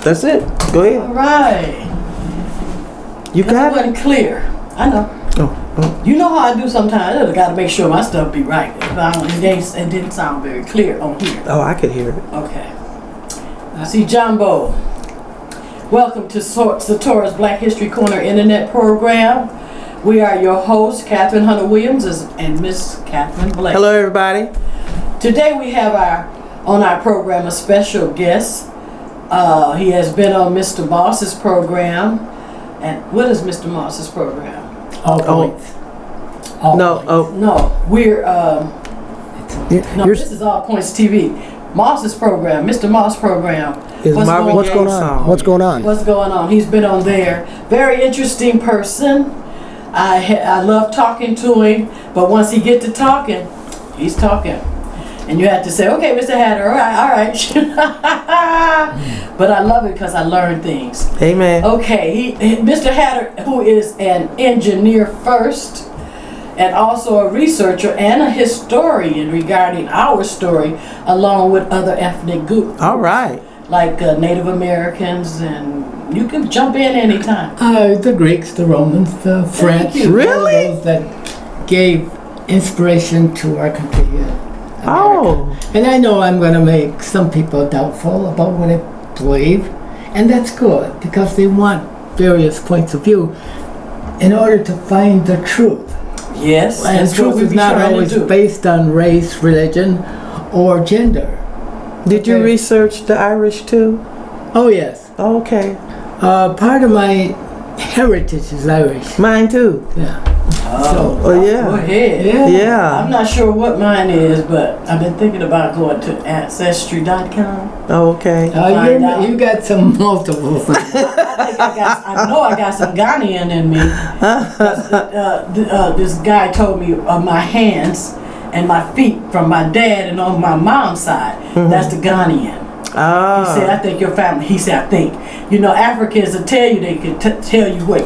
That's it. Go ahead. All right. You got It it. wasn't clear. I know. Oh. You know how I do sometimes. I got to make sure my stuff be right. If I don't, it didn't sound very clear on here. Oh, I could hear it. Okay. I see Jumbo. Welcome to Satora's Black History Corner Internet Program. We are your hosts, Catherine Hunter Williams and Miss Catherine Blake. Hello, everybody. Today we have on our program a special guest. He has been on Mr. Moss's program. And what is Mr. Moss's program? No. No, we're Yours this is All Points TV. Moss's program, Mr. Moss program. is Marvin What's going on? song. What's going on? What's going on? He's been on there. Very interesting person. I love talking to him, but once he get to talking, he's talking. And you have to say, okay, Mr. Hatter, all right. But I love it because I learn things. Amen. Okay, Mr. Hatter, who is an engineer first, and also a researcher and a historian regarding our story, along with other ethnic groups. All right. Like Native Americans, and you can jump in anytime. The Greeks, the Romans, the French. you. Really? All those that gave inspiration to our country. Oh. And I know I'm going to make some people doubtful about what I believe, and that's good because they want various points of view in order to find the truth. Yes, And that's what truth we is be not trying to always do. based on race, religion, or gender. Did you Okay. research the Irish too? Oh yes, Oh, okay. part of my heritage is Irish. Mine too. Yeah. Oh, Go yeah. ahead. Yeah. I'm not sure what mine is, but I've been thinking about going to Ancestry.com. Oh, okay. Find out. You got some multiple things. I know I got some Ghanaian in me. This guy told me of my hands and my feet from my dad and on my mom's side. That's the Ghanaian. He said, Ah. I think your family, he said, I think. You know, Africans will tell you, they can tell you what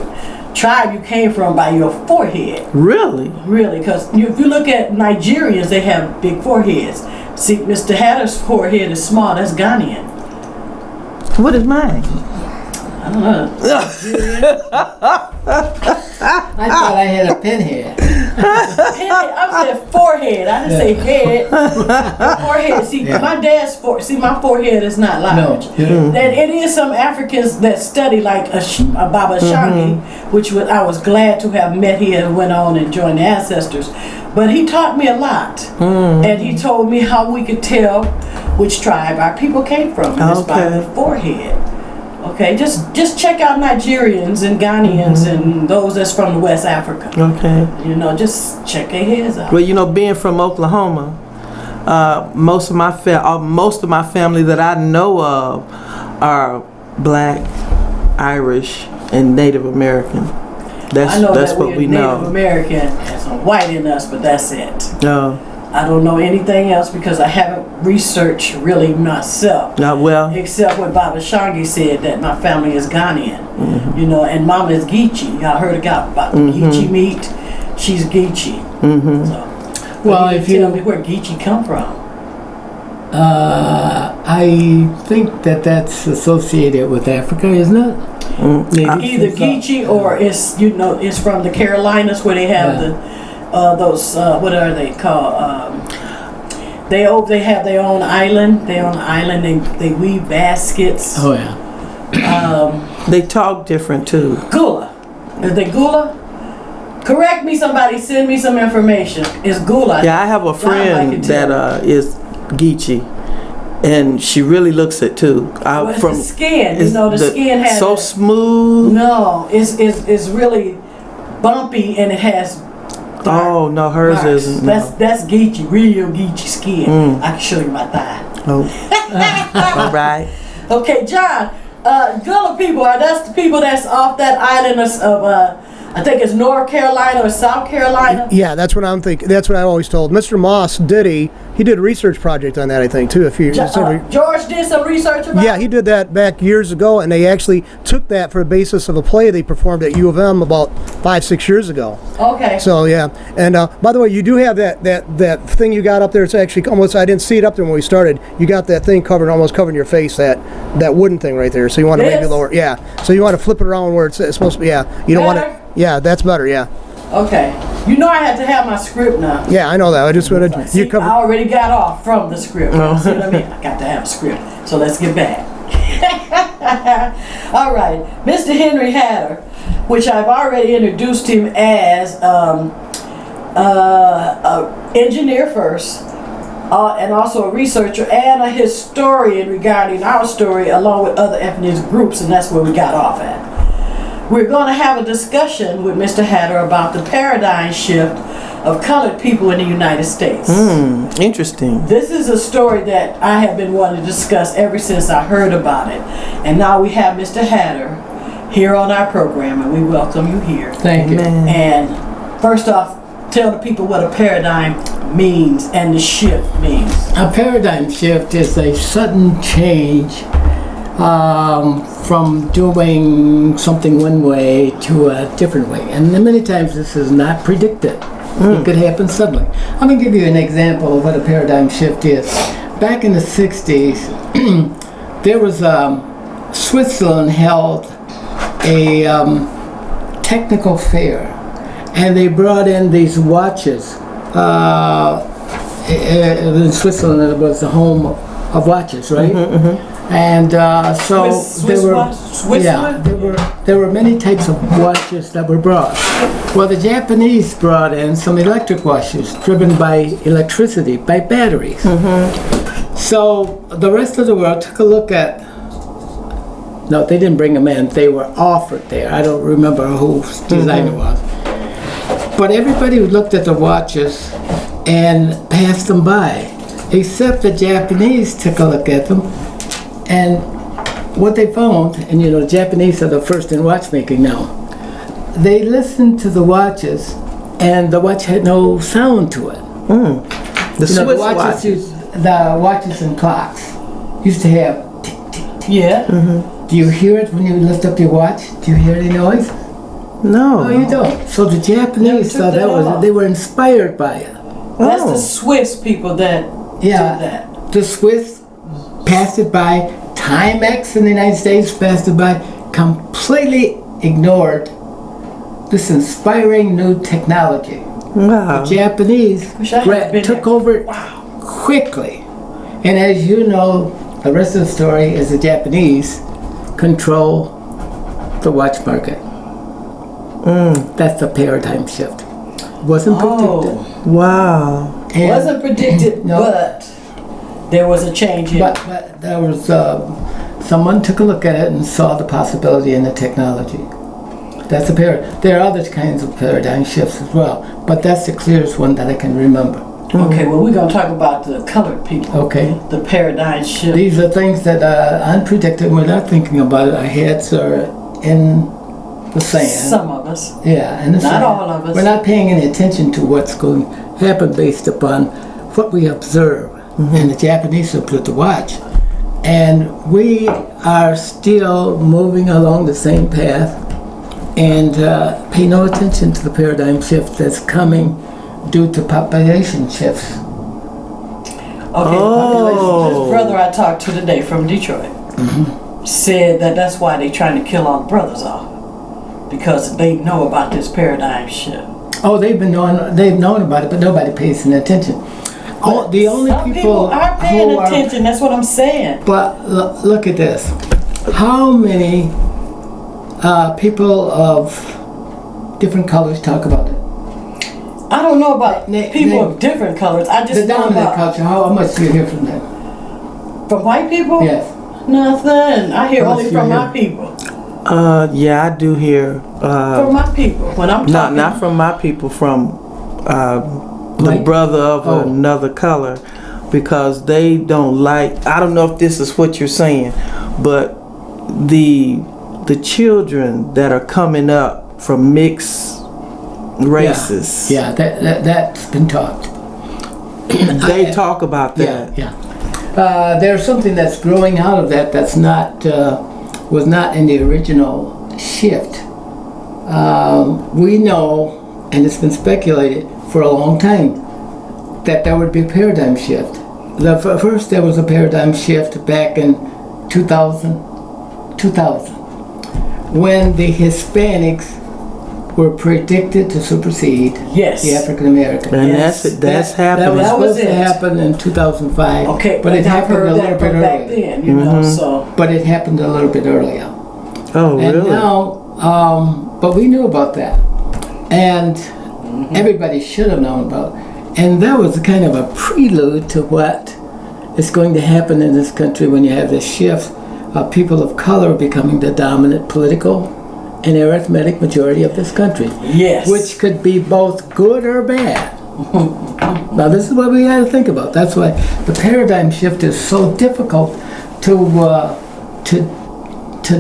tribe you came from by your forehead. Really? Really, because if you look at Nigerians, they have big foreheads. See, Mr. Hatter's forehead is small, that's Ghanaian. What is mine? I don't know. I thought I had a pinhead. I said forehead. I didn't say head. Forehead. See, Yeah. my dad's my forehead is not large. No. And it is some Africans that study like a Baba Shangi, which I was glad to have met. He and went on and joined the ancestors. But he taught me a lot. And he told me how we could tell which tribe our people came from. And it's by Okay. the forehead. Okay, just check out Nigerians and Ghanaians and those that's from West Africa. Okay. You know, just check their heads out. Well, you know, being from Oklahoma, most of my family that I know of are Black, Irish, and Native American. That's I know that's that what we're we Native know. American and some white in us, but that's it. No, I don't know anything else because I haven't researched really myself. not well. Except what Baba Shangi said that my family is Ghanaian. You know, and Mama is Geechee. I heard about Geechee meat. She's Geechee. So, Well, you if tell you- me where Geechee come from. I think that's associated with Africa, isn't it? Either Geechee or it's from the Carolinas where they have those what are they called? They have their own island. They own an island. They weave baskets. Oh yeah. They talk different too. Gula. Is they Gula? Correct me, somebody. Send me some information. It's Gula. Yeah, I have a friend that is Geechee, and she really looks it too. Well, it's the skin. You know, the skin has so smooth. No, it's really bumpy and it has. Dark Oh no, hers marks. isn't. No. That's Geechee, real Geechee skin. I can show you my thigh. Oh. All right. Okay, John. Gullah people that's the people that's off that island of I think it's North Carolina or South Carolina. Yeah, that's what I'm thinking. That's what I always told. Mr. Moss he did a research project on that, I think, too. George did some research about Yeah, he did that back years ago, and they actually took that for the basis of a play they performed at U of M about 5-6 years ago. Okay. So yeah, and by the way, you do have that thing you got up there. It's actually almost, I didn't see it up there when we started. You got that thing almost covering your face, that wooden thing right there. So you want to maybe lower, yeah. So you want to flip it around where it's supposed to be. Yeah, you don't want to. Yeah, that's better. Yeah. Okay. You know I had to have my script now. Yeah, I know that. I just wanted See, I already got off from the script. Oh. See what I mean? I got to have a script. So let's get back. All right. Mr. Henry Hatter, which I've already introduced him as engineer first, and also a researcher and a historian regarding our story along with other ethnic groups, and that's where we got off at. We're going to have a discussion with Mr. Hatter about the paradigm shift of colored people in the United States. Interesting. This is a story that I have been wanting to discuss ever since I heard about it. And now we have Mr. Hatter here on our program, and we welcome you here. Thank you. Amen. And first off, tell the people what a paradigm means and the shift means. A paradigm shift is a sudden change from doing something one way to a different way. And many times this is not predicted. It could happen suddenly. I'm going to give you an example of what a paradigm shift is. Back in the 60s, there was Switzerland held a technical fair, and they brought in these watches. In Switzerland, it was the home of watches, right? And so there were many types of watches that were brought. Well, the Japanese brought in some electric watches driven by electricity, by batteries. So the rest of the world took a look at. No, they didn't bring them in. They were offered there. I don't remember whose designer was. But everybody looked at the watches and passed them by, except the Japanese took a look at them. And what they found, and the Japanese are the first in watchmaking now, they listened to the watches, and the watch had no sound to it. The Swiss watch. The watches and clocks used to have tick, tick, tick. Yeah. Do you hear it when you lift up your watch? Do you hear any noise? No. No, you don't. So the Japanese thought they were inspired by it. That's the Swiss people that did that. The Swiss passed it by. Timex in the United States passed it by. Completely ignored this inspiring new technology. Wow. The Japanese took over it quickly. And as you know, the rest of the story is the Japanese control the watch market. That's the paradigm shift. Wasn't predicted. Wow. And wasn't predicted, No. but there was a change in But there was someone took a look at it and saw the possibility in the technology. That's a There are other kinds of paradigm shifts as well, but that's the clearest one that I can remember. Okay, well, we're going to talk about the colored people. Okay. The paradigm shift. These are things that are unpredictable. We're not thinking about it. Our heads are in the sand. Some of us. Yeah, in the sand. Not all of us. We're not paying any attention to what's going to happen based upon what we observe. And the Japanese looked at the watch. And we are still moving along the same path and pay no attention to the paradigm shift that's coming due to population shifts. Okay, this brother I talked to today from Detroit said that's why they're trying to kill all the brothers off, because they know about this paradigm shift. Oh, they've known about it, but nobody pays any attention. The only Some people are paying attention. That's what I'm saying. But look at this. How many people of different colors talk about it? I don't know about people of different colors. I just The know dominant about culture. How much do you hear from them? from white people. Yes. Nothing. I hear How much only do you from my hear? people. Yeah, I do hear. From my people. When I'm talking. Not from my people. From the Like- brother of another color, because they don't like. I don't know if this is what you're saying, but the children that are coming up from mixed races. Yeah, that's been taught. They talk about that. Yeah. There's something that's growing out of that that's not was not in the original shift. We know, and it's been speculated for a long time, that there would be a paradigm shift. First, there was a paradigm shift back in 2000, when the Hispanics were predicted to supersede Yes. the African Americans. And Yes. that's happening. That was That was supposed to it. happen in 2005. Okay, but it I've happened heard a little that bit from back earlier. then, you know, so. But it happened a little bit earlier. Oh, And really? now, but we knew about that, and everybody should have known about it. And that was kind of a prelude to what is going to happen in this country when you have this shift of people of color becoming the dominant political and arithmetic majority of this country. Yes. Which could be both good or bad. Now this is what we got to think about. That's why the paradigm shift is so difficult to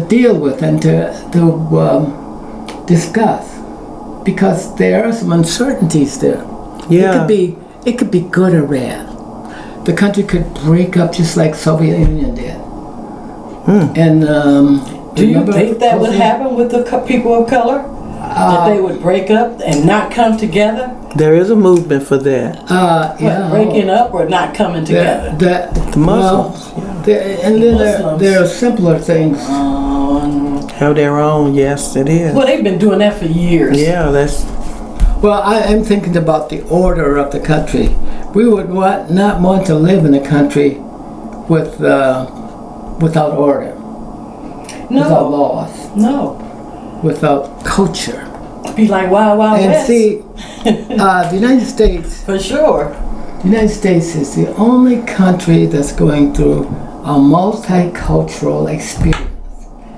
deal with and to discuss, because there are some uncertainties there. Yeah. It could be good or bad. The country could break up just like Soviet Union did. And Do you remember think that would Kosovo? happen with the people of color? That they would break up and not come together? There is a movement for that. Yeah. Breaking up or not coming together? The Muslims And then Muslims. there are simpler things. have their own. Yes, it is. Well, they've been doing that for years. Yeah, that's Well, I'm thinking about the order of the country. We would not want to live in a country with without order, without No, laws, no. without culture. Be like Wild Wild And West. see, the United States. For sure. The United States is the only country that's going through a multicultural experience.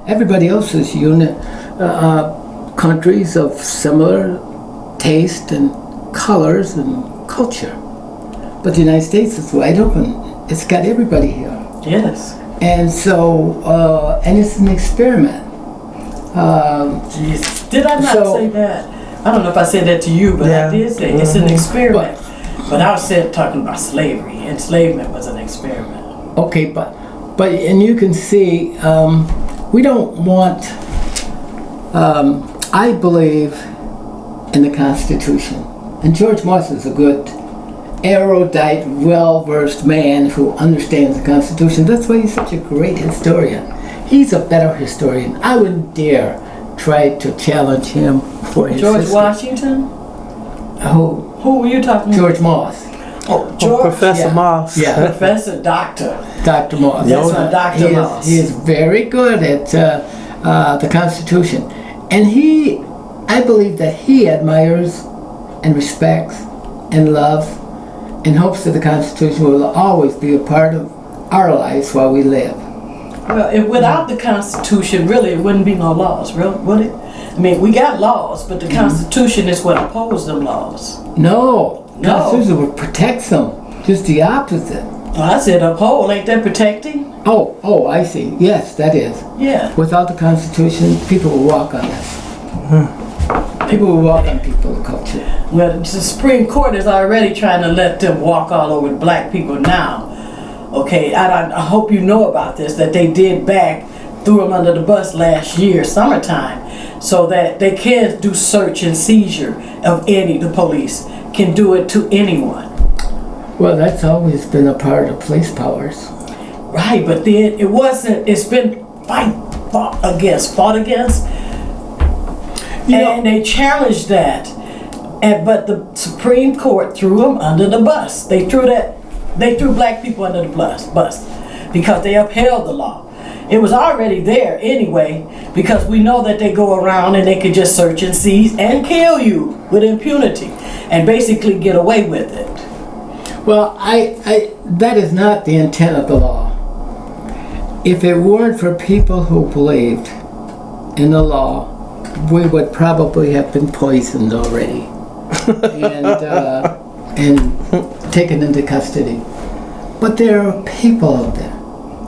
Everybody else is countries of similar taste and colors and culture. But the United States is wide open. It's got everybody here. Yes. And so, and it's an experiment. Jesus. Did I not So- say that? I don't know if I said that to you, but Yeah. I did say it's an experiment. But I was talking about slavery. Enslavement was an experiment. Okay, but and you can see, we don't want. I believe in the Constitution, and George Moss is a good, erudite, well-versed man who understands the Constitution. That's why he's such a great historian. He's a better historian. I wouldn't dare try to challenge him for his George history. Washington? Who? Who were you talking George Moss. Oh, George. Professor Yeah. Moss. Yeah. Professor, doctor. Dr. Moss. That's my Dr. He Moss. He is very good at the Constitution. And I believe that he admires and respects and loves and hopes that the Constitution will always be a part of our lives while we live. Well, without the Constitution, really, it wouldn't be no laws, would it? I mean, we got laws, but the Constitution is what opposes them laws. No. No. Constitution would protect them. Just the opposite. Well, I said uphold, ain't that protecting? Oh, I see. Yes, that is. Yeah. Without the Constitution, people will walk on us. People will walk on people's culture. Well, the Supreme Court is already trying to let them walk all over black people now. Okay, I hope you know about this, that they did threw them under the bus last year, summertime, so that they can do search and seizure of the police can do it to anyone. Well, that's always been a part of police powers. Right, but then it's been fought against. And they challenged that. But the Supreme Court threw them under the bus. They threw black people under the bus because they upheld the law. It was already there anyway, because we know that they go around and they can just search and seize and kill you with impunity and basically get away with it. Well, that is not the intent of the law. If it weren't for people who believed in the law, we would probably have been poisoned already and taken into custody. But there are people out there.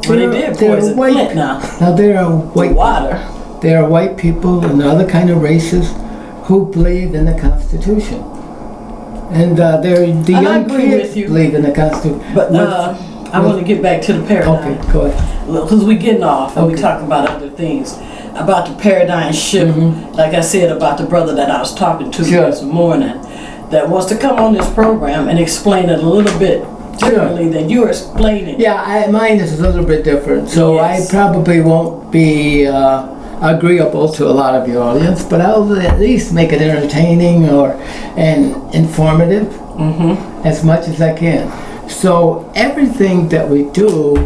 Well, they did poison Flint now. Now there are white Water. There are white people and other kind of races who believe in the Constitution. And the I young agree kids with you. believe in the Constitution. But I want to get back to the paradigm. Okay, go ahead. Because we're getting off and we Okay. talking about other things. About the paradigm shift, like I said about the brother that I was talking to Sure. this morning, that wants to come on this program and explain it a little bit differently than you're explaining. Yeah, mine is a little bit different, so Yes. I probably won't be agreeable to a lot of your audience, but I'll at least make it entertaining and informative as much as I can. So everything that we do,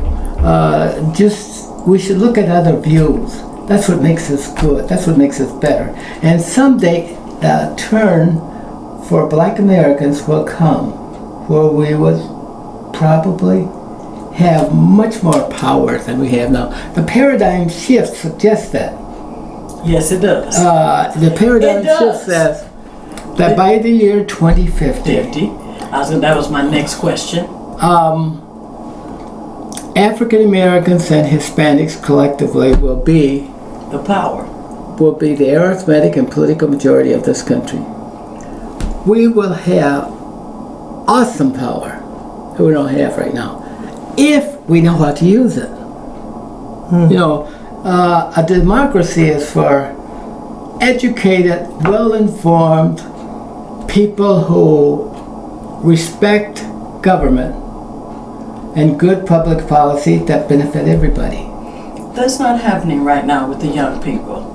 we should look at other views. That's what makes us good. That's what makes us better. And someday, the turn for Black Americans will come, where we would probably have much more power than we have now. The paradigm shift suggests that. Yes, it does. The paradigm It does. shift says that by the year 2050, 50. That was my next question. African Americans and Hispanics collectively will be The power. the arithmetic and political majority of this country. We will have awesome power that we don't have right now, if we know how to use it. You know, a democracy is for educated, well-informed people who respect government and good public policy that benefit everybody. That's not happening right now with the young people.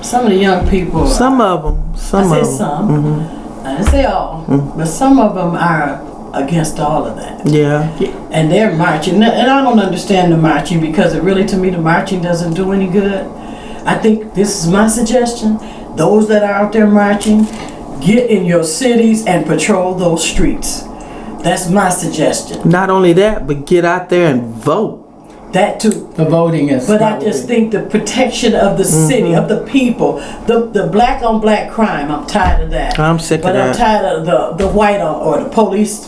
Some of the young people. Some of them. I Some say of them. some. I didn't say all, but some of them are against all of that. Yeah. And they're marching. And I don't understand the marching because to me, the marching doesn't do any good. I think this is my suggestion. Those that are out there marching, get in your cities and patrol those streets. That's my suggestion. Not only that, but get out there and vote. That too. The voting is But I probably- just think the protection of the city, of the people, the black on black crime, I'm tired of that. I'm sick of But I'm that. tired of the white on, or the police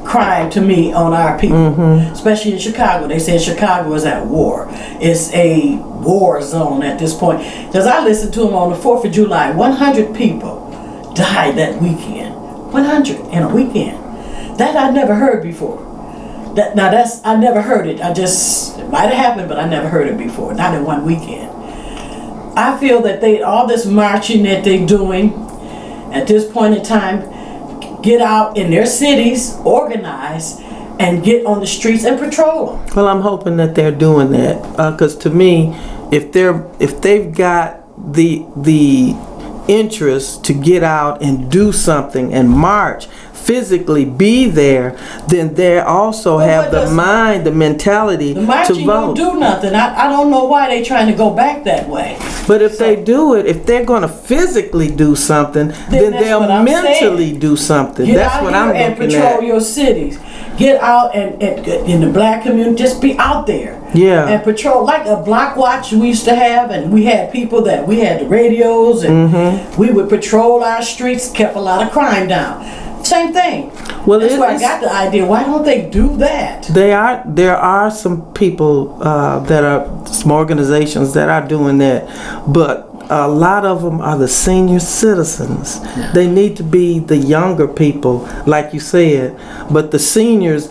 crime to me on our people. Especially in Chicago. They say Chicago is at war. It's a war zone at this point. Because I listened to them on the 4th of July. 100 people died that weekend. 100 in a weekend. That I'd never heard before. I never heard it. It might have happened, but I never heard it before. Not in one weekend. I feel that all this marching that they're doing at this point in time, get out in their cities, organize, and get on the streets and patrol them. Well, I'm hoping that they're doing that, because to me, if they've got the interest to get out and do something and march, physically be there, then they also have the mind, the mentality The to marching vote. don't do nothing. I don't know why they're trying to go back that way. But if they do it, if they're going to physically do something, then that's they'll what I'm mentally saying. do something. Get That's out what here I'm and looking patrol at. your cities. Get out and in the black community, just be out there. Yeah. And patrol like a block watch we used to have, and we had people that we had the radios, and we would patrol our streets, kept a lot of crime down. Same thing. Well, That's where I it's- got the idea. Why don't they do that? There are some people some organizations that are doing that, but a lot of them are the senior citizens. They need to be the younger people, like you said. But the seniors,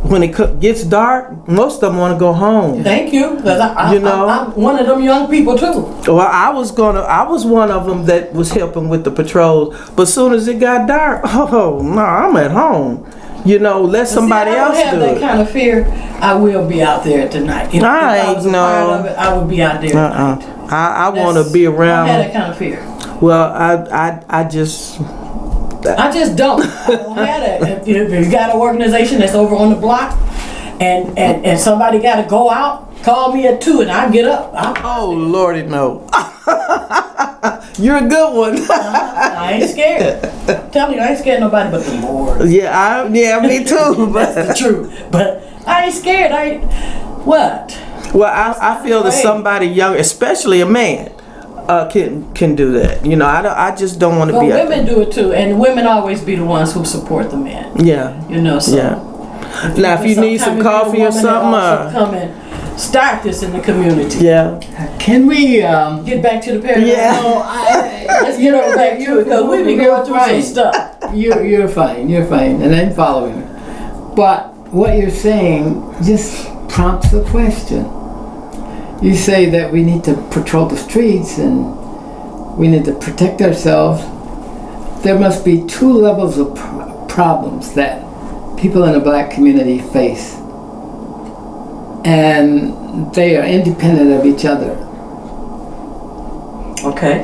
when it gets dark, most of them want to go home. Thank you, because You know? I'm one of them young people too. Well, I was one of them that was helping with the patrols. But as soon as it got dark, oh no, I'm at home. Let somebody else I don't do have that it. kind of fear. I will be out there tonight. If I was a part of it, I would be out there tonight. I want to be I don't around. have that kind of fear. Well, I just. I just don't. I don't have that. If you got an organization that's over on the block, and somebody got to go out, call me at 2 and I'll get up. Oh Lordy, no. You're a good one. I ain't scared. I'm telling you, I ain't scared of nobody but the Lord. Yeah, me too. That's the truth. But I ain't scared. What? Well, I feel that somebody young, especially a man, can do that. I just don't want to Well, be. women do it too, and women always be the ones who support the men. Yeah. So. Yeah. Now, if you need some sometime coffee or if you're a woman, something, they also come and start this in the community. Yeah. Can we? Get back to the paradigm. Yeah. No, Let's get on back to it because we've been going through some stuff. You're fine, and I'm following. But what you're saying just prompts a question. You say that we need to patrol the streets and we need to protect ourselves. There must be two levels of problems that people in the black community face. And they are independent of each other. Okay.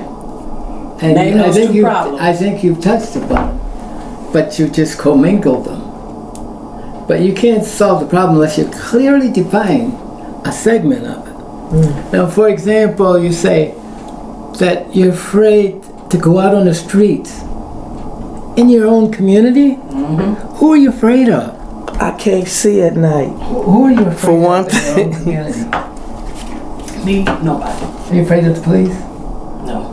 And Name those two problems. I think you've touched upon them, but you just commingled them. But you can't solve the problem unless you clearly define a segment of it. Now, for example, you say that you're afraid to go out on the streets in your own community. Who are you afraid of? I can't see at night. Who are you afraid For one of in your own community? Me, nobody. Are you afraid of the police? No.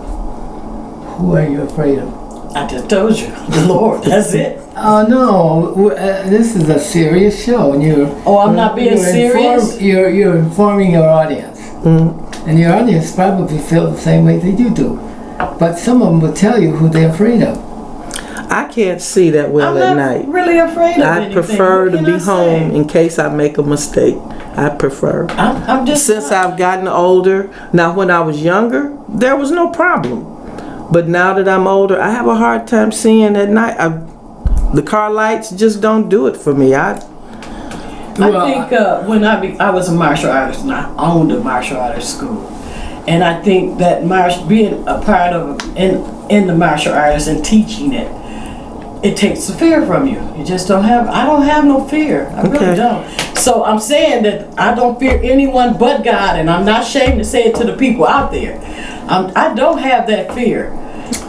Who are you afraid of? I just told you. The Lord. That's it. Oh no! This is a serious show, and you're. Oh, I'm not being serious? You're informing your audience, and your audience probably feel the same way they do. But some of them will tell you who they're afraid of. I can't see that well I'm at not night. really afraid of I anything. prefer What to can be I home say? in case I make a mistake. I prefer. I'm just Since not. I've gotten older, now when I was younger, there was no problem. But now that I'm older, I have a hard time seeing at night. The car lights just don't do it for me. I think when I was a martial artist and I owned a martial artist school, and I think that being a part of in the martial arts and teaching it takes the fear from you. You just don't have. I don't have no fear. I really Okay. don't. So I'm saying that I don't fear anyone but God, and I'm not ashamed to say it to the people out there. I don't have that fear.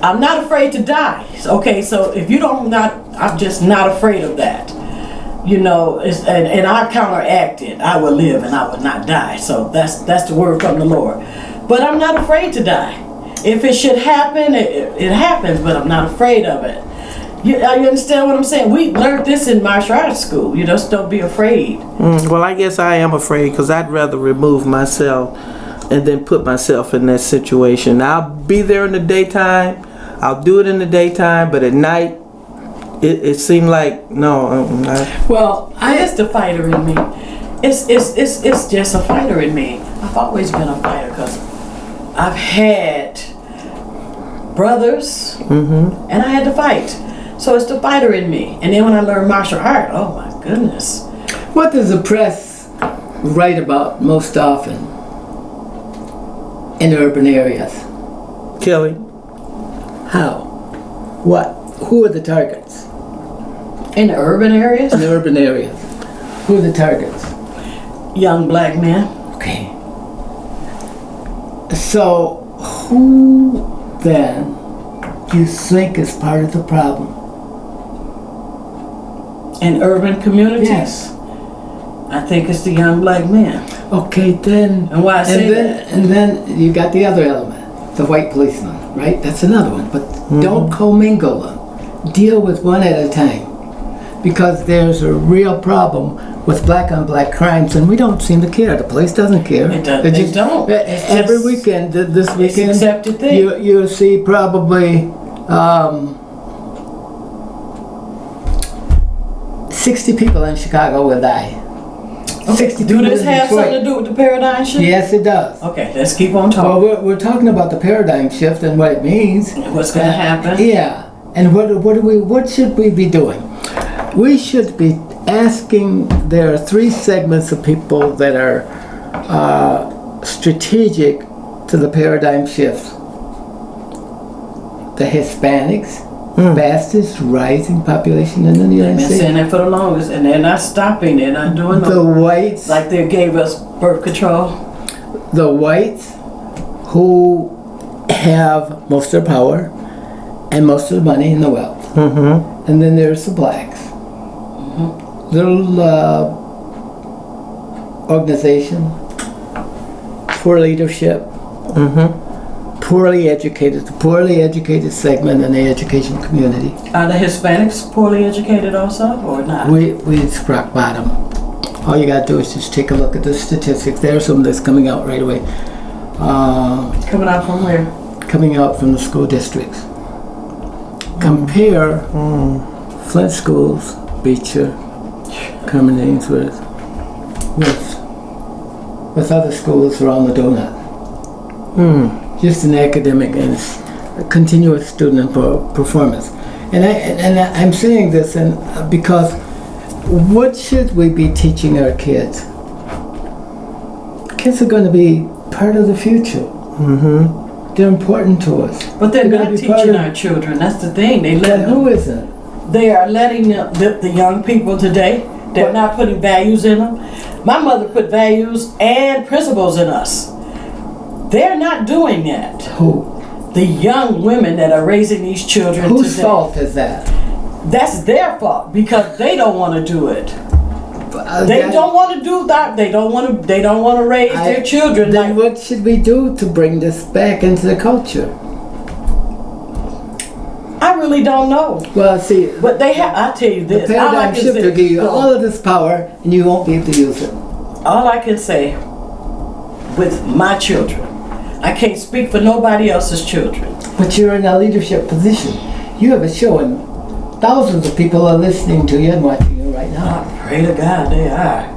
I'm not afraid to die. Okay, so if you don't I'm just not afraid of that. You know, and I counteract it. I will live and I will not die. So that's the word from the Lord. But I'm not afraid to die. If it should happen, it happens. But I'm not afraid of it. You understand what I'm saying? We learned this in martial arts school. You just don't be afraid. Well, I guess I am afraid because I'd rather remove myself and then put myself in that situation. I'll be there in the daytime. I'll do it in the daytime, but at night, it seemed like no. Well, It's the fighter in me. It's just a fighter in me. I've always been a fighter because I've had brothers and I had to fight. So it's the fighter in me. And then when I learned martial art, oh my goodness. what does the press write about most often in urban areas? Kelly, How? What? Who are the targets In the urban areas, in the urban areas? Who are the targets? young black men. Okay. So, who then do you think is part of the problem? In urban communities. Yes. I think it's the young black men. Okay, then. And why I say that? And then you got the other element, the white policeman, right? That's another one. But don't commingle them. Deal with one at a time. Because there's a real problem with black on black crimes, and we don't seem to care. The police doesn't care. They just- don't. It's Every just- weekend, this weekend, accepted thing. you see probably 60 people in Chicago will die. 60 Do people this in have Detroit. something to do with the paradigm shift? Yes, it does. Okay, let's keep on Well, talking. we're talking about the paradigm shift and what it means. What's going to happen? Yeah, and what should we be doing? We should be asking. There are three segments of people that are strategic to the paradigm shift. The Hispanics, fastest rising population in the They've United been States. saying that for the longest, and they're not stopping. They're not doing The no, whites, like they gave us birth control. the whites who have most of the power and most of the money and the wealth. And then there's the blacks. Little organization, poor leadership, poorly educated, the poorly educated segment in the education community. Are the Hispanics poorly educated also, or not? We struck bottom. All you gotta do is just take a look at the statistics. There's some that's coming out right away. Coming out from where? Coming out from the school districts. Compare Flint schools, Beecher, Kerman Ainsworth, with other schools around the donut. Just an academic and continuous student performance. And I'm saying this because what should we be teaching our kids? Kids are going to be part of the future. They're important to us. But they're gonna not be part teaching of- our children. That's the thing. They let Who them. isn't? They are letting the young people today. They're What? not putting values in them. My mother put values and principles in us. They're not doing that. Who? The young women that are raising these children Whose today. fault is that? That's their fault because they don't want to do it. They don't want to do that. They don't want to. They don't want to raise their children. Then Like, what should we do to bring this back into the culture? I really don't know. Well, see, But they have. I tell you the this. All I paradigm can shift say- will give you all of this power, and you won't be able to use it. All I can say with my children, I can't speak for nobody else's children. But you're in a leadership position. You have a show, and thousands of people are listening to you and watching you right now. I pray to God they are.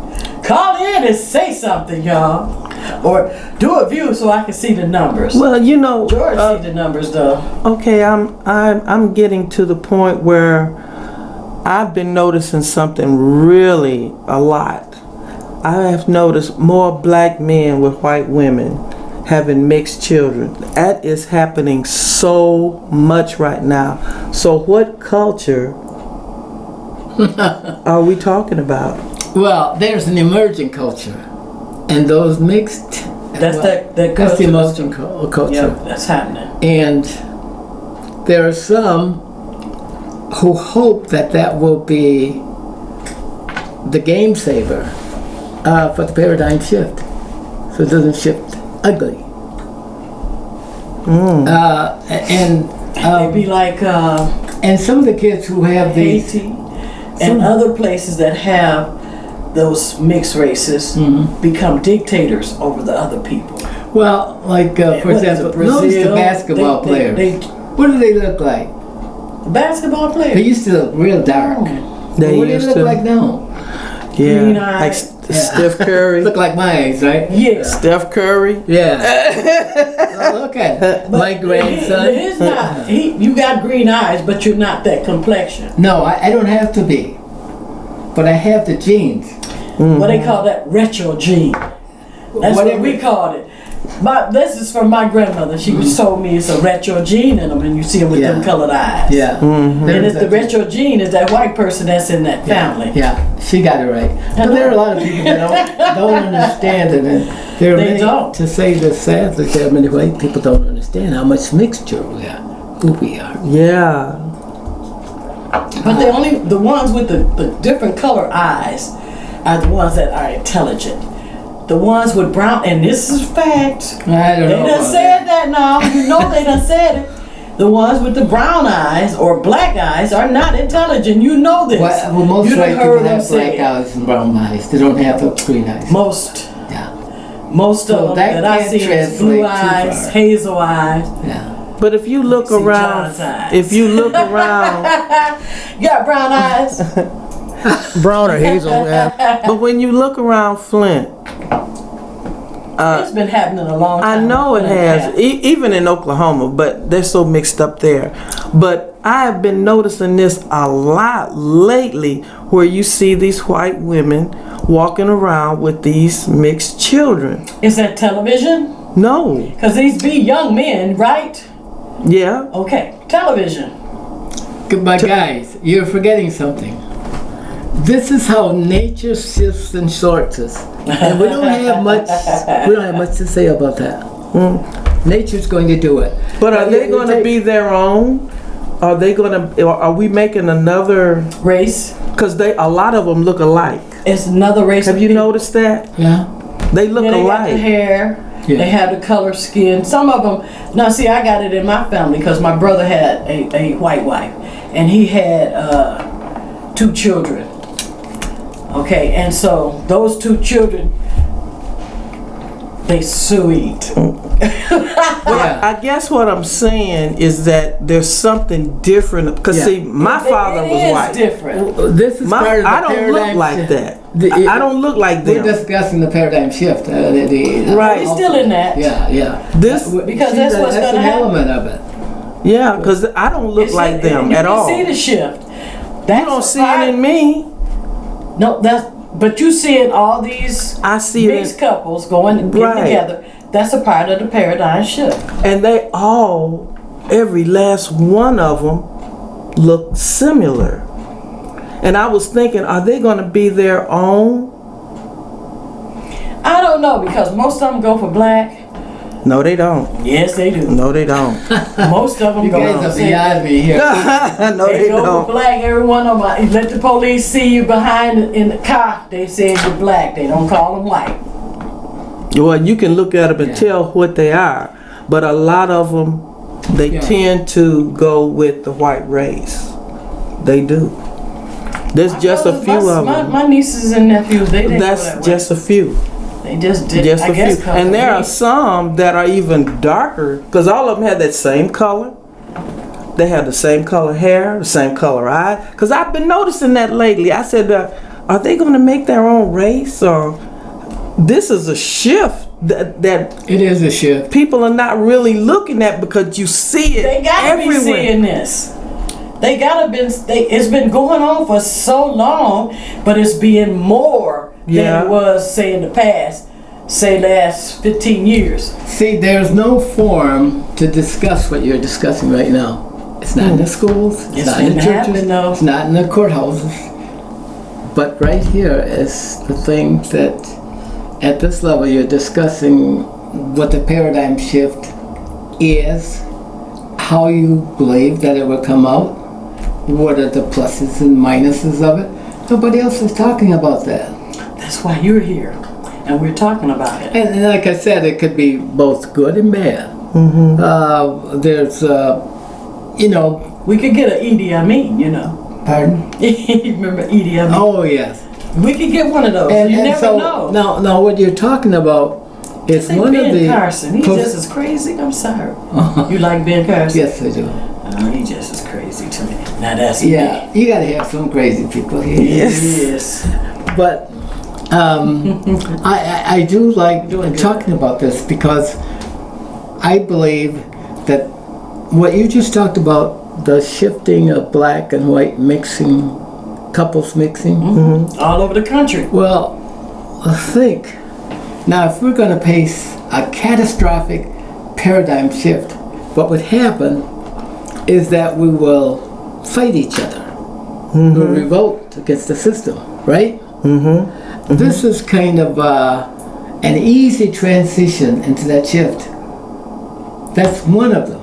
Call in and say something, y'all. Or do a view so I can see the numbers. Well, you know, George see the numbers though. okay, I'm getting to the point where I've been noticing something really a lot. I have noticed more black men with white women having mixed children. That is happening so much right now. So what culture are we talking about? Well, there's an emerging culture, and those mixed. That's that That's culture. the emerging culture. Yeah, that's happening. And there are some who hope that that will be the game saver for the paradigm shift, so it doesn't shift ugly. And They be like and some of the kids who have these, Haiti and other places that have those mixed races become dictators over the other people. well, like for What is it, example, notice the Brazil? basketball They- players. What do they look like? Basketball They players. used to look real dark. They What do they used look to. like now? Yeah, Green like eyes. Steph Curry. Look like my eyes, right? Yeah. Steph Curry. Yeah. Well, look at it. My grandson. It's not. You got green eyes, but you're not that complexion. No, I don't have to be. But I have the genes. What they call that retro gene. That's what Whatever. we called it. But this is from my grandmother. She was told me it's a retro gene in them, and you see them with them Yeah. colored eyes. Yeah. And it's the retro gene is that white person that's in that family. Yeah, she got it right. But there are a lot of people that don't understand it. And there are They many, don't. to say this sadly, there are many white people don't understand how much mixture we are, who we are. Yeah. But the ones with the different color eyes are the ones that are intelligent. The ones with brown, and this is fact. I don't They know. done about said that now. You know they done said it. The ones with the brown eyes or black eyes are not intelligent. You know this. Well, most you done white heard people them have say black it. eyes and brown eyes. They don't have the green eyes. Most Yeah, of them that that I can't see is translate blue too eyes, far. hazel eyes. yeah. But if you look See around, John's eyes. if you look around, You got brown eyes. Brown or hazel, yeah. but when you look around Flint, It's been happening a long I time. know it has, even in Oklahoma, but they're so mixed up there. But I have been noticing this a lot lately, where you see these white women walking around with these mixed children. Is that television? No. Because these be young men, right? Yeah. Okay, television. But guys, you're forgetting something. This is how nature shifts and sorts us, and we don't have much. We don't have much to say about that. Nature's going to do it. But are they going to be their own? Are they going to? Are we making another? Race. Because a lot of them look alike. It's another race. Have of you people. noticed that? Yeah. They look Yeah, they got the alike. hair. Yeah. They have the color skin. Some of them. Now, see, I got it in my family because my brother had a white wife, and he had 2 children. Okay, and so those two children, they sweet. Yeah. I guess what I'm saying is that there's something different. Because Yeah. see, my father It was is white. different. This is part of the I don't look paradigm like shift. that. The- I don't look like We're them. discussing the paradigm shift. Right. We're still in that. Yeah. This- Because See, that's what's that's gonna an happen. element of it. Yeah, because I don't look It's- like them you at can all. see the shift. You don't see it in me. No, but you seeing all these I see it, mixed couples going and getting Right. together. That's a part of the paradigm shift. and they all, every last one of them, look similar. And I was thinking, are they going to be their own? I don't know because most of them go for black. No, they don't. Yes, they do. No, they don't. Most of them You go guys for are beyond me here. No, They they go for don't. black. Every one of them. Let the police see you behind in the car. They say you're black. They don't call them white. Well, you can look at them and Yeah. tell what they are, but a lot of them, they Yeah. tend to go with the white race. They do. There's just a few of them. My nieces and nephews, they didn't go That's that way. just a few. They just did. Just I a guess few. 'cause And of there me. are some that are even darker, because all of them have that same color. They have the same color hair, the same color eye. Because I've been noticing that lately. I said, are they going to make their own race? Or this is a shift that It is a shift. people are not really looking at, because you see it They gotta everywhere. be seeing this. They gotta been. It's been going on for so long, but it's being more Yeah. than it was, say, in the past, say, last 15 years. See, there's no forum to discuss what you're discussing right now. It's not in the schools, it's It's not in the been churches, happening, though. it's not in the courthouses. But right here is the thing that at this level you're discussing what the paradigm shift is, how you believe that it will come out, what are the pluses and minuses of it. Nobody else is talking about that. That's why you're here, and we're talking about it. And like I said, it could be both good and bad. There's, We could get an Idi Amin, pardon? You remember Idi Amin? Oh, yes. We could get one of those. You never so, know. Now, what you're talking about is Think one Ben of the. Carson, he's close- just as crazy. I'm sorry. You like Ben Carson? Yes, I do. Oh, he's just as crazy to me. Now that's Yeah, you gotta have some crazy people here. me. Yes. But I do like Doing good. talking about this because I believe that what you just talked about, the shifting of black and white mixing, couples mixing. All over the country. Well, think. Now, if we're going to face a catastrophic paradigm shift, what would happen is that we will fight each other. We'll revolt against the system, right? This is kind of an easy transition into that shift. That's one of them.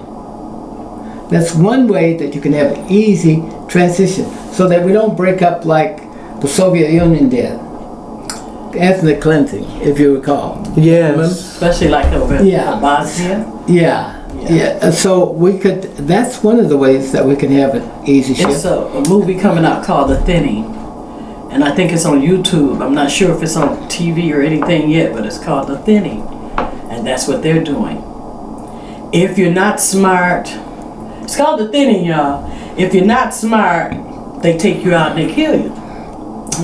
That's one way that you can have an easy transition so that we don't break up like the Soviet Union did. Ethnic cleansing, if you recall. Yes. Especially like over in Yeah. Bosnia. Yeah. So we could, that's one of the ways that we can have an easy It's shift. a movie coming out called The Thinning. And I think it's on YouTube. I'm not sure if it's on TV or anything yet, but it's called The Thinning. And that's what they're doing. If you're not smart, it's called The Thinning, y'all. If you're not smart, they take you out and they kill you.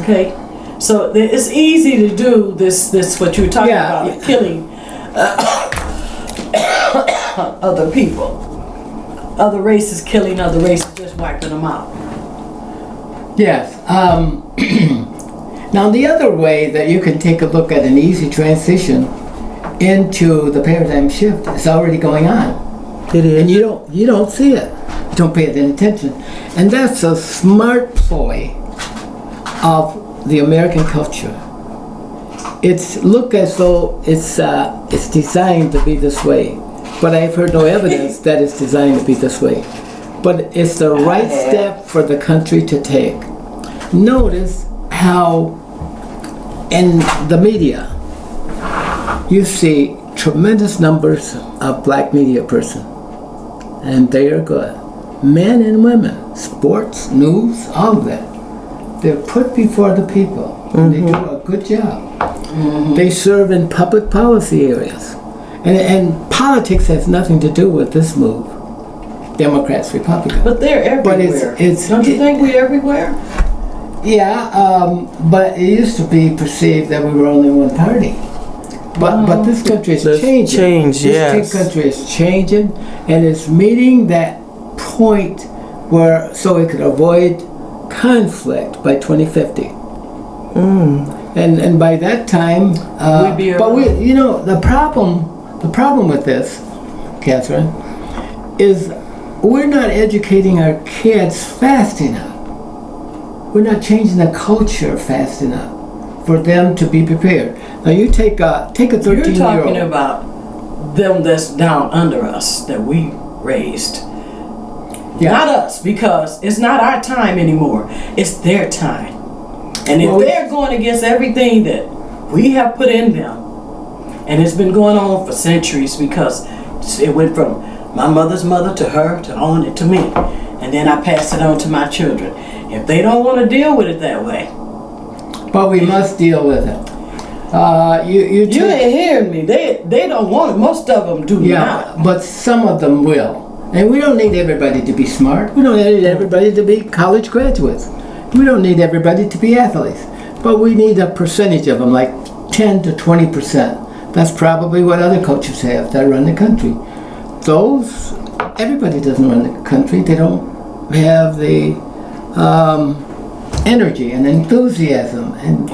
Okay? So it's easy to do this what you were talking Yeah. about, killing other people. Other races killing other races, just wiping them out. Yes. Now the other way that you can take a look at an easy transition into the paradigm shift is already going on. It is. And you don't see it. You don't pay it any attention. And that's a smart ploy of the American culture. It's look as though it's designed to be this way, but I've heard no evidence that it's designed to be this way. But it's the right step for the country to take. Notice how in the media you see tremendous numbers of black media person, and they are good. Men and women, sports, news, all of that. They're put before the people, and they do a good job. They serve in public policy areas. And politics has nothing to do with this move. Democrats, Republicans. But they're everywhere. But it's Don't you think we're everywhere? Yeah, but it used to be perceived that we were only one party. But this country is changing. Yes. This country is changing, and it's meeting that point where so it could avoid conflict by 2050. And by that time, the problem with this, Catherine, is we're not educating our kids fast enough. We're not changing the culture fast enough for them to be prepared. Now you take a 13-year-old. You're talking about them that's down under us that we raised. Yeah. Not us, because it's not our time anymore. It's their time. And if they're going against everything that we have put in them, and it's been going on for centuries, because it went from my mother's mother to her to on to me, and then I passed it on to my children. If they don't want to deal with it that way, but we must deal with it. You ain't hearing me. They don't want it. Most of them do not. But some of them will. And we don't need everybody to be smart. We don't need everybody to be college graduates. We don't need everybody to be athletes. But we need a percentage of them, like 10 to 20%. That's probably what other coaches have that run the country. Everybody doesn't run the country. They don't have the energy and enthusiasm and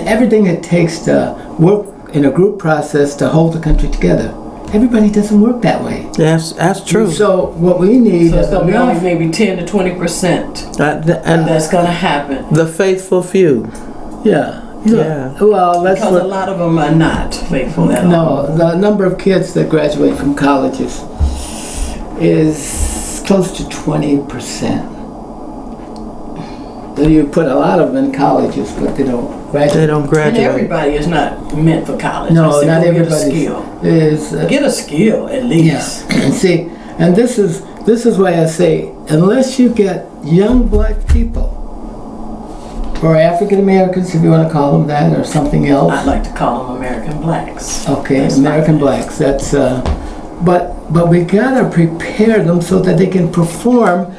everything it takes to work in a group process to hold the country together. Everybody doesn't work that way. That's true. So what we need So is it's going to be only maybe 10 to 20% and that's going to happen. the faithful few. Yeah. Well, that's Because a lot of them are not faithful at all. No, the number of kids that graduate from colleges is close to 20%. So you put a lot of them in colleges, but they don't graduate. They don't graduate. And everybody is not meant for college. No, I said, not go everybody get a skill. is. Get a skill at least. Yeah. See, and this is why I say, unless you get young black people, or African Americans, if you want to call them that, or something else. I'd like to call them American blacks. Okay, That's American fine. blacks. That's but we gotta prepare them so that they can perform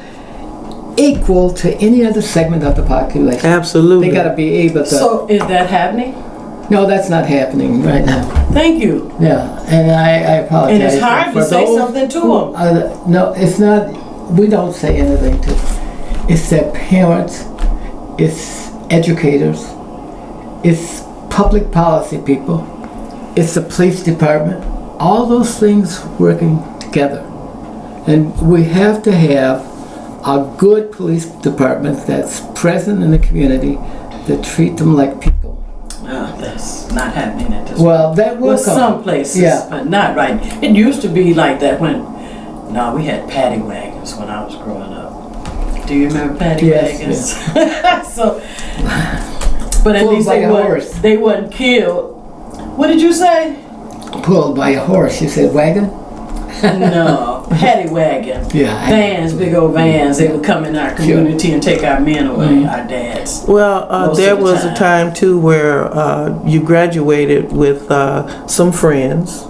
equal to any other segment of the population. Absolutely. They gotta be able to. So is that happening? No, that's not happening right now. Thank you. Yeah, and I apologize. And it's hard to for say those something to who- them. no, it's not. We don't say anything to. It's their parents. It's educators. It's public policy people. It's the police department. All those things working together, and we have to have a good police department that's present in the community that treat them like people. That's not happening at this Well, that will Well, come. some places, Yeah. but not right. It used to be like that when, we had paddy wagons when I was growing up. Do you remember paddy Yes, wagons? So, but at Pulled least by a horse. they wasn't killed. What did you say? Pulled by a horse. You said wagon? No, paddy wagon. Yeah. Vans, big old vans. They would come in our community and take our men away, our dads. Well, Most there of the was a time too where you graduated with some friends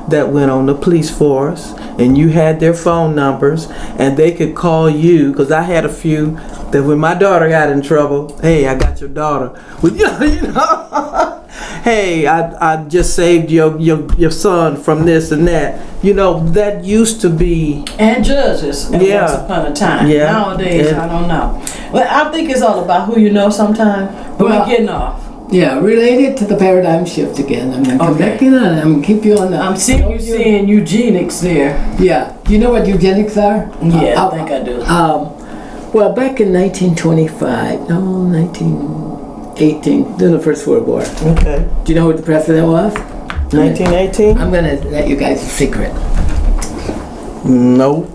that went on the police force, and you had their phone numbers, and they could call you. Because I had a few that when my daughter got in trouble, hey, I got your daughter. Well, you know, hey, I just saved your son from this and that. You know, that used to be. And judges Yeah. once upon a time. Yeah. Nowadays, Yeah. I don't know. Well, I think it's all about who you know sometimes. But Well, we're getting off. Yeah, related to the paradigm shift again. I'm going to come Okay. back in on it. I'm going to keep you on the... I'm seeing you saying eugenics there. Yeah. Do you know what eugenics are? Yeah, I think I do. Well, back in 1925, no, 1918, during the First World War. Okay. Do you know who the president was? 1918? I'm going to let you guys a secret. No.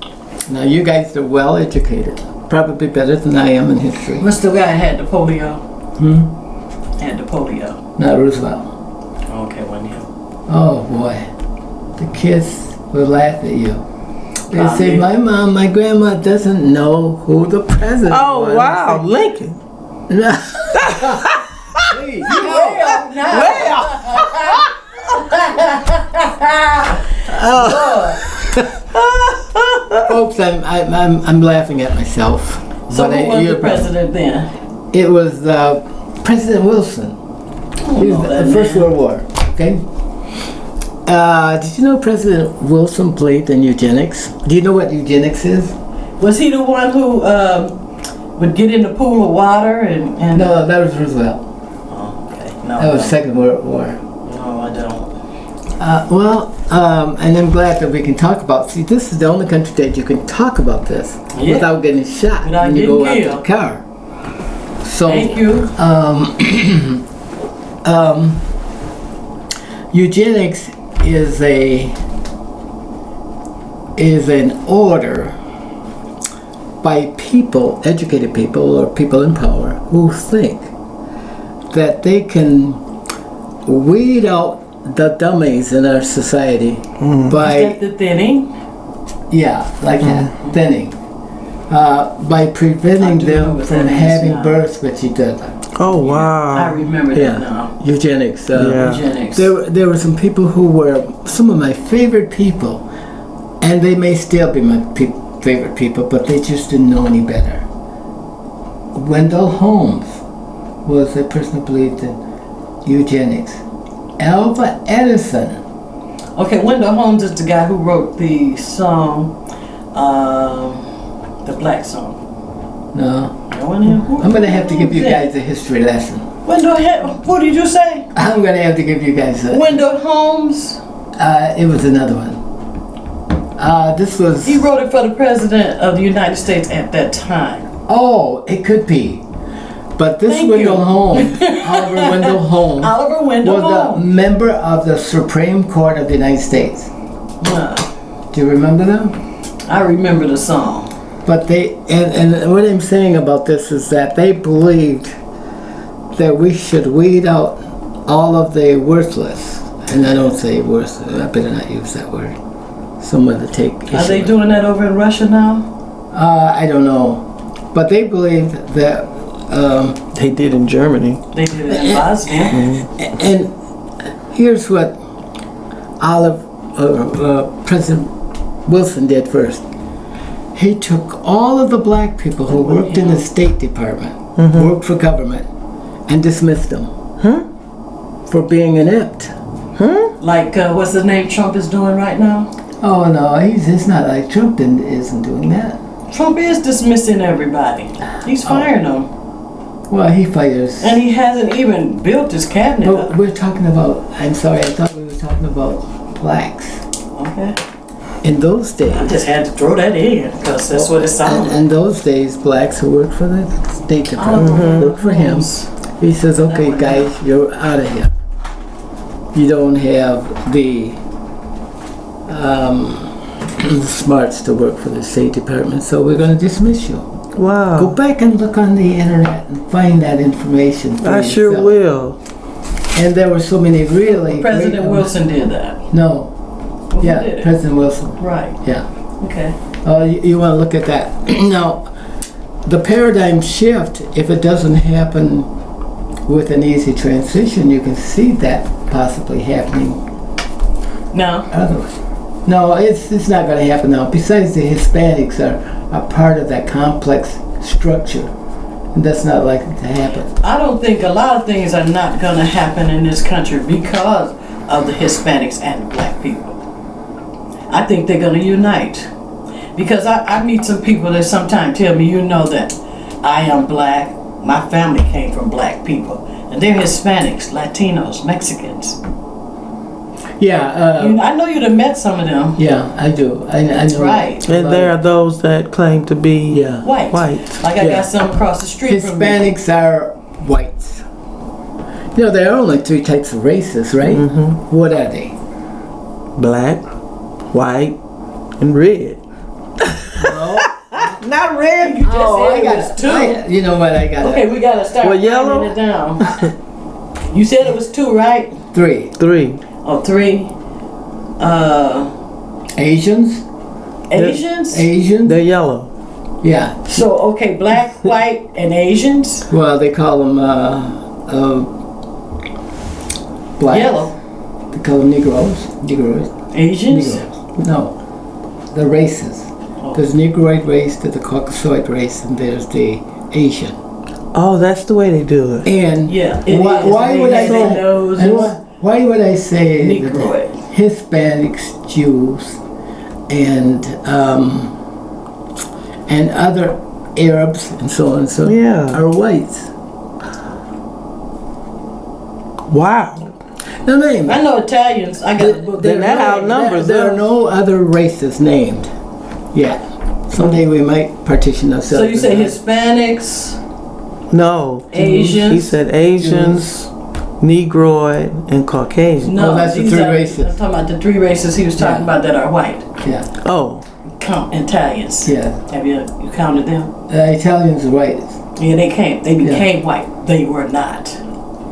Now, you guys are well educated. Probably better than I am in history. What's the guy that had the polio? Had the polio. Not Roosevelt. Okay, wasn't him. Oh, boy. The kids will laugh at you. They say, Probably. my grandma doesn't know who the president was. Oh, wow. Lincoln. Please, Way off now. Way off. folks, I'm laughing at myself. So But who was you're the president then? It was President Wilson. He was the First World War. Okay. Did you know President Wilson believed in eugenics? Do you know what eugenics is? Was he the one who would get in the pool of water and? No, that was Roosevelt. Oh, okay. No. That was Second World War. No, I don't. And I'm glad that we can talk about. See, this is the only country that you can talk about this Yeah. without getting shot Without when you go getting out to the car. So, Thank you. Eugenics is an order by people, educated people or people in power, who think that they can weed out the dummies in our society by Is that the thinning? like that, thinning, by preventing I do know them what from that is having now. births with each other. Oh I wow. remember that now. Eugenics. Yeah. Eugenics. There were some people who were some of my favorite people, and they may still be my favorite people, but they just didn't know any better. Wendell Holmes was a person who believed in eugenics. Alva Edison. Okay, Wendell Holmes is the guy who wrote the song, the black song. No, That wasn't him? Who- I'm gonna have to give you who was that? guys a history lesson. What did you say? I'm gonna have to give you guys a. Wendell Holmes. It was another one. This was. He wrote it for the president of the United States at that time. Oh, it could be. But this Thank Wendell you. Holmes, Oliver Wendell Holmes, Oliver Wendell was a Holmes. member of the Supreme Court of the United States. Do you remember them? I remember the song. But they, and what I'm saying about this is that they believed that we should weed out all of the worthless. And I don't say worthless, I better not use that word. Someone to take issue Are they with. doing that over in Russia now? I don't know. But they believed that They did in Germany. They did it in Bosnia. and here's what President Wilson did first. He took all of the black people who worked in the State Department, worked for government, and dismissed them for being inept. Like, what's the name Trump is doing right now? Oh no, it's not like Trump isn't doing that. Trump is dismissing everybody. He's firing them. Well, he fires. And he hasn't even built his cabinet But up. we're talking about, I'm sorry, I thought we were talking about blacks. Okay. In those days. I just had to throw that in because that's what it sounded like. In those days, blacks who worked for the State Department worked for him. He says, okay, guys, you're out of here. You don't have the smarts to work for the State Department, so we're going to dismiss you. Wow. Go back and look on the internet and find that information for I sure yourself. will. And there were so many really President great, Wilson did that. No. Well, who Yeah, did it? President Wilson. Right. Yeah. Okay. You want to look at that. Now, the paradigm shift, if it doesn't happen with an easy transition, you can see that possibly happening Now, otherwise. No, it's not going to happen now. Besides, the Hispanics are a part of that complex structure, and that's not likely to happen. I don't think a lot of things are not going to happen in this country because of the Hispanics and the black people. I think they're going to unite. Because I meet some people that sometimes tell me, you know that I am black, my family came from black people, and they're Hispanics, Latinos, Mexicans. Yeah. I know you'd have met some of them. Yeah, I do. I know. Right. And there are those that claim to be Yeah. White. white. Like I Yeah. got some across the street from me. Hispanics are whites. You know, there are only three types of races, right? What are they? Black, white, and red. Not red. You just said it was two. You know what? I got Okay, we gotta start Well, yellow? writing it down. You said it was two, right? three. 3. Oh, three. Asians. Asians? Asians. They're yellow. Yeah. So, okay, black, white, and Asians? Well, they call them black. Yellow. They call them Negroes. Negroes. Asians? Negroes. No. The races. There's Negroid race, there's the Caucasoid race, and there's the Asian. Oh, that's the way they do it. And Yeah, it why, is. why They would I have their say? noses. And why would I say Negroid. that Hispanics, Jews, and other Arabs and so on and so Yeah. are whites? Wow. No name. I know Italians. I got a book. Then that outnumbers There are them. no other races named yet. Someday we might partition ourselves. So you say into- Hispanics, No. Asians? He said Asians, Negroid, and Caucasian. No, Oh, that's the these three are- races. I'm talking about the three races he was talking about that are white. Yeah, Oh. Count Italians. yeah. Have you counted them? Italians are white. Yeah, they came. They became white. They were not.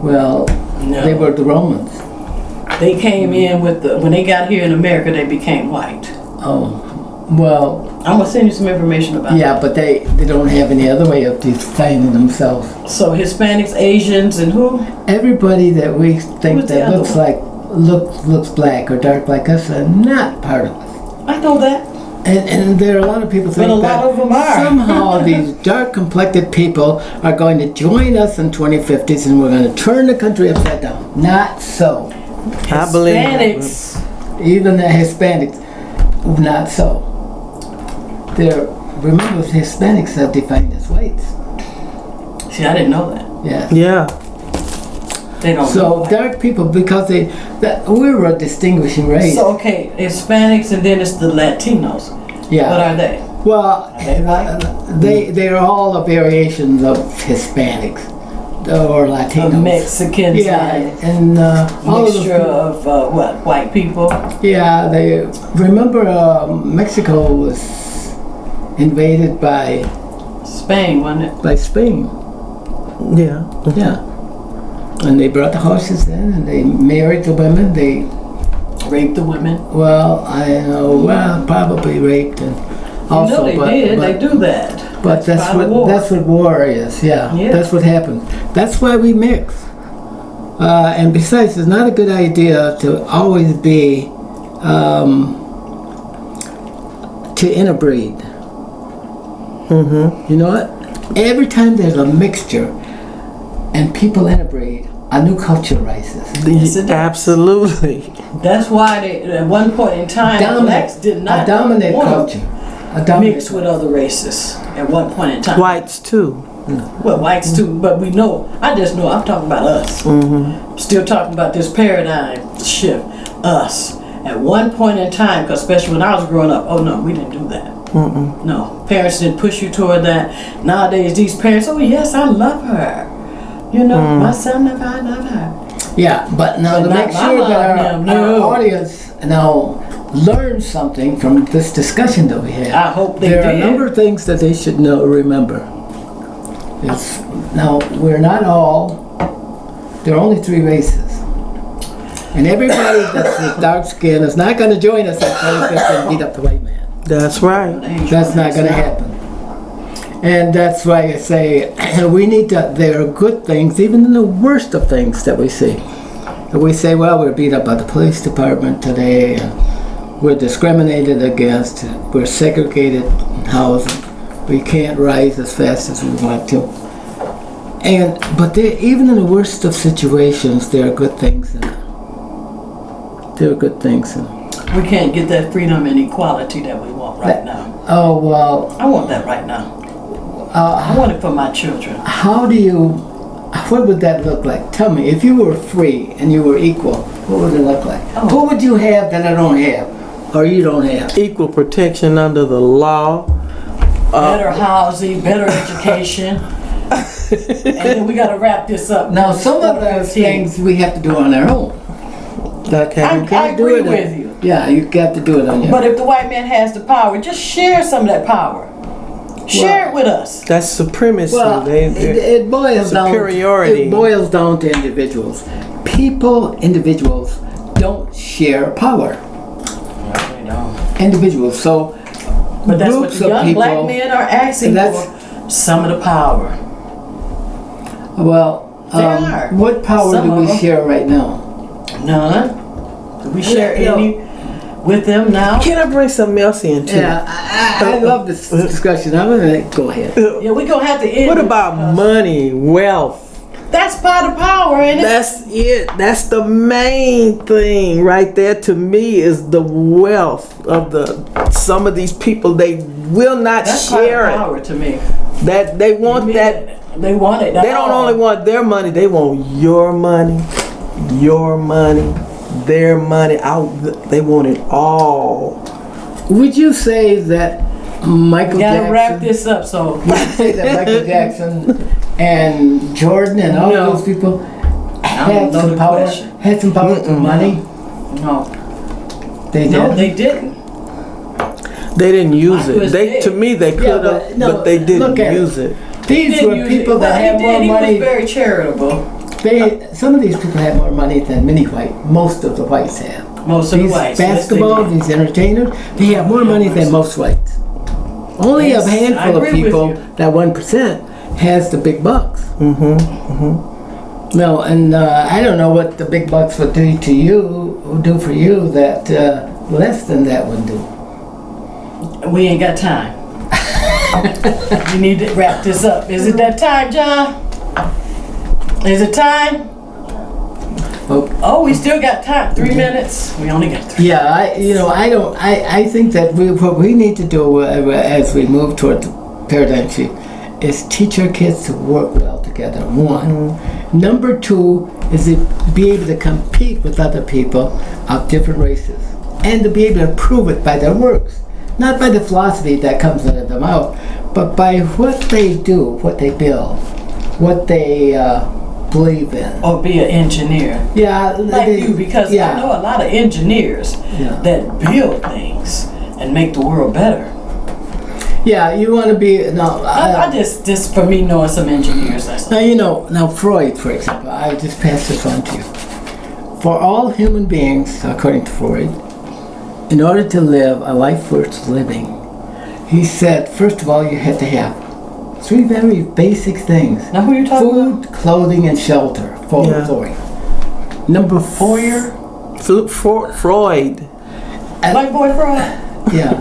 Well, No. they were the Romans. They came in with the when they got here in America. They became white. Oh, well, I'm gonna send you some information about yeah, but they don't have any other way of defining themselves. that. So Hispanics, Asians, and who? Everybody that we think Who's the that other looks one? like looks black or dark like us are not part of us. I know that. And there are a lot of people think But a that lot of them are. somehow these dark-complected people are going to join us in 2050s and we're going to turn the country upside down. Not so. I believe that. Hispanics. Even the Hispanics, not so. Remember, Hispanics are defined as whites. See, I didn't know that. Yeah. Yeah. They don't. know So that. dark people, because we were a distinguishing race. So okay, Hispanics, and then it's the Latinos. Yeah. What are they? Well, they white? they're all a variations of Hispanics or Latinos. Of Mexicans. Yeah, And and all of mixture the, of what? White people. yeah, they remember Mexico was invaded by Spain, wasn't it? Spain. Yeah. Yeah, and they brought the horses in and they married the women. They Raped the women. probably raped and also, you know they did. but They do that. But that's part of war. what war is. Yeah, Yeah. that's what happens. That's why we mix. And besides, it's not a good idea to always be to interbreed. You know what? Every time there's a mixture and people interbreed, a new culture rises. Yes, it does. Absolutely. That's why they, at one point in time, blacks did not a dominant want culture. A to dominant mix with other races. At one point in time. Whites too. Well, whites too, but we know. I just know. I'm talking about us. Still talking about this paradigm shift. Us. At one point in time, because especially when I was growing up, oh no, we didn't do that. No, parents didn't push you toward that. Nowadays, these parents, oh yes, I love her. You know, my son, I love her. Yeah, but now But to make not sure my that love, our no. audience now learns something from this discussion that we had. I hope they There are a did. number of things that they should remember. Now, we're not all, there are only three races. And everybody that's with dark skin is not going to join us at 25th and beat up the white man. That's right. That's not going to happen. And that's why I say we need to, there are good things, even in the worst of things that we see. And we say, well, we're beat up by the police department today, and we're discriminated against, we're segregated in housing, we can't rise as fast as we want to. But even in the worst of situations, there are good things in it. There are good things in it. We can't get that freedom and equality that we want right now. Oh, well, I want that right now. I want it for my children. what would that look like? Tell me, if you were free and you were equal, what would it look like? Oh. What would you have that I don't have, or you don't have? Equal protection under the law. Better housing, better education. And then we got to wrap this up. Now, some of those things we have to do on our own. Okay. I agree with you. Yeah, you got to do it on your own. But if the white man has the power, just share some of that power. Share it with us. That's supremacy. Well, it boils superiority. It boils down to individuals. Individuals don't share power. Individuals. So But that's what groups the of young people. black men are asking That's- for. Some of the power. Well, They are. what power Some do of we them. share right now? None. Do we share No. any with them now? Can I bring something else in too? Yeah, I love this discussion. I'm gonna go ahead. Yeah, we're gonna have to end. What it about because money, wealth? That's part of power, ain't it? That's it. That's the main thing right there to me is the wealth of some of these people. They will not That's share part of it. power to me. That they want that. They want it. They don't only want their money. They want your money, their money. They want it all. Would you say that Michael We gotta Jackson? wrap this up. So Would you say that Michael Jackson and Jordan and all No. those people had Another some power? question. Had some power with money? no, They did. no, they didn't. They didn't use Michael it. is They dead. to me they could have, but no, but they didn't look at it. use it. These Didn't were use people it. that Well, had he more did. He money. was very charitable. Some of these people had more money than many most of the whites have. Most of These the whites. yes, they basketball, did. these entertainers, they have more money than most whites. Only Yes, a I handful of agree with people, you. that 1%, has the big bucks. No, and I don't know what the big bucks would do to you, would do for you that less than that would do. We ain't got time. We need to wrap this up. Is it that time, John? Is it time? Oh. Oh, we still got time. 3 minutes. We only got 3. Yeah, I think that what we need to do as we move toward the paradigm shift is teach our kids to work well together, one. Number two is to be able to compete with other people of different races and to be able to prove it by their works. Not by the philosophy that comes out of their mouth, but by what they do, what they build, what they believe in. Or be an engineer. Yeah, Like you, because I know a lot of engineers Yeah. that build things and make the world better. Yeah, you want to be I just for me knowing some engineers, that's all. Now Freud, for example, I just passed this on to you. For all human beings, according to Freud, in order to live a life worth living, he said, first of all, you had to have 3 very basic things. Now who you talking about? Food, clothing, and shelter. Freud. Number 4, Freud. Black boy Freud? yeah.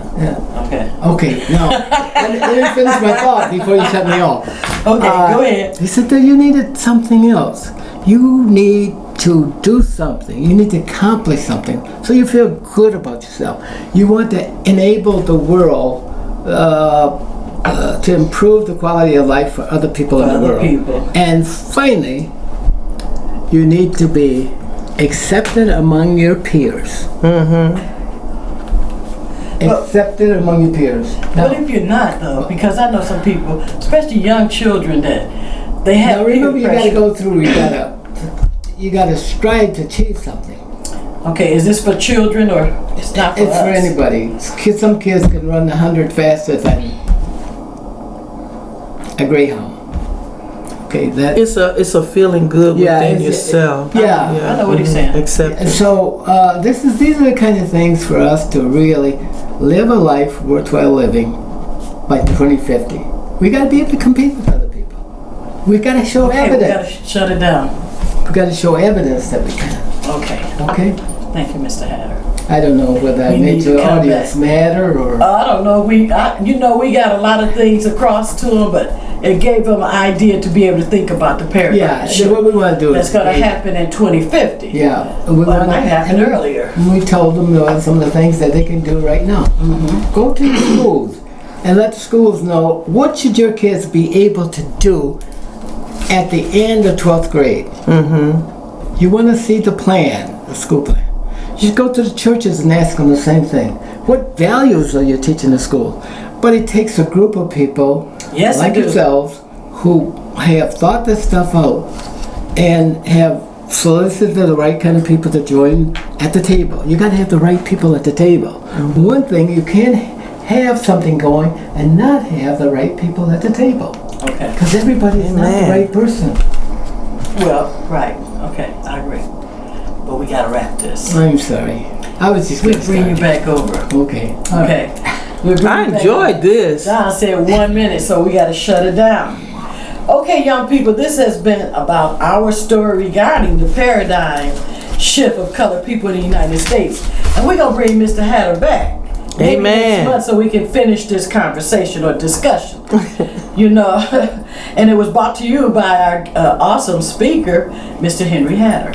Okay. Okay, now, let me finish my thought before you shut me off. Okay, go ahead. He said that you needed something else. You need to do something. You need to accomplish something so you feel good about yourself. You want to enable the world to improve the quality of life for other people in the other world. people. And finally, you need to be accepted among your peers. Accepted among your peers. Now, What if you're not though? Because I know some people, especially young children, that they have now peer remember, you got to pressure. go through. You got to strive to achieve something. Okay, is this for children or it's not for It's us? for anybody. Some kids can run 100 faster than a greyhound. Okay, that. It's a feeling good Yeah, within it's- yourself. Yeah. I know what he's saying. Accept And it. so these are the kind of things for us to really live a life worthwhile living by 2050. We got to be able to compete with other people. We got to show Okay, we gotta evidence. shut it down. We got to show evidence that we can. Okay. Okay. Thank you, Mr. Hatter. I don't know whether I We made need to your come audience back. matter or. I don't know. We got a lot of things across to them, but it gave them an idea to be able to think about the paradigm Yeah, shift what we want to do that's is. going to happen in 2050. Yeah. But it might happen earlier. And we told them some of the things that they can do right now. Go to the schools and let the schools know what should your kids be able to do at the end of 12th grade. You want to see the plan, the school plan. You should go to the churches and ask them the same thing. What values are you teaching in school? But it takes a group of people Yes, like I do. yourselves who have thought this stuff out and have solicited the right kind of people to join at the table. You got to have the right people at the table. One thing, you can't have something going and not have the right people at the table. Okay. Because everybody is not the Amen. right person. Well, right. Okay, I agree. But we got to wrap this. I'm sorry. I was just We getting bring you started. back over. Okay. All right. Okay. We'll bring I it back. enjoyed this. John said 1 minute, so we got to shut it down. Okay, young people, this has been about our story regarding the paradigm shift of colored people in the United States. And we're going to bring Mr. Hatter back. Maybe Amen. next month so we can finish this conversation or discussion. You know, and it was brought to you by our awesome speaker, Mr. Henry Hatter.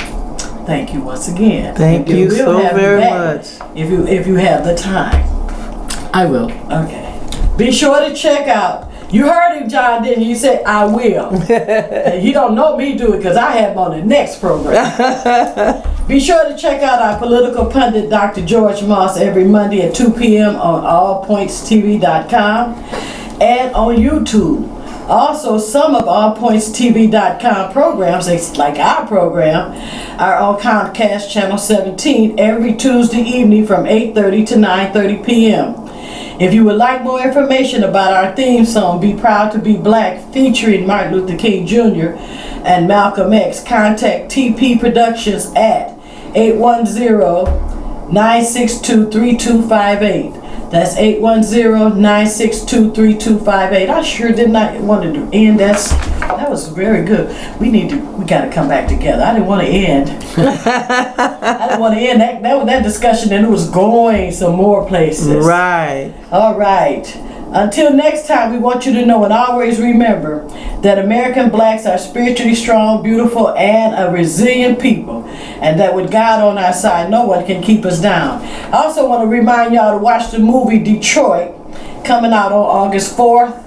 Thank you once again. Thank And you we'll so have you very back much. if you have the time. I will. Okay. Be sure to check out. You heard him, John, didn't you? He said, I will. And you don't know me do it because I have him on the next program. Be sure to check out our political pundit, Dr. George Moss, every Monday at 2 p.m. on allpointstv.com and on YouTube. Also, some of allpointstv.com programs, like our program, are on Comcast Channel 17 every Tuesday evening from 8:30 to 9:30 p.m. If you would like more information about our theme song, Be Proud to Be Black, featuring Martin Luther King Jr. and Malcolm X, contact TP Productions at 810-962-3258. That's 810-962-3258. I sure did not want to end that was very good. We got to come back together. I didn't want to end. I didn't want to end that discussion, and it was going some more places. Right. All right. Until next time, we want you to know and always remember that American blacks are spiritually strong, beautiful, and a resilient people. And that with God on our side, no one can keep us down. I also want to remind y'all to watch the movie Detroit, coming out on August 4th.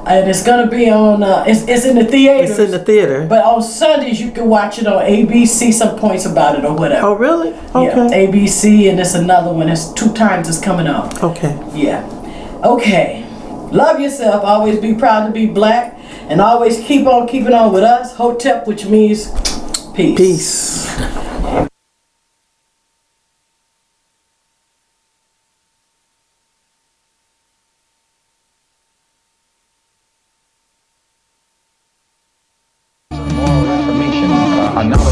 And it's going to be on, it's in the theaters. It's in the theater. But on Sundays, you can watch it on ABC, some points about it or whatever. Oh, really? Okay. Yeah, ABC, and it's another one. It's 2 times it's coming out. Okay. Yeah. Okay. Love yourself. Always be proud to be black. And always keep on keeping on with us. Hotep, which means peace. Peace. Moral reformation, another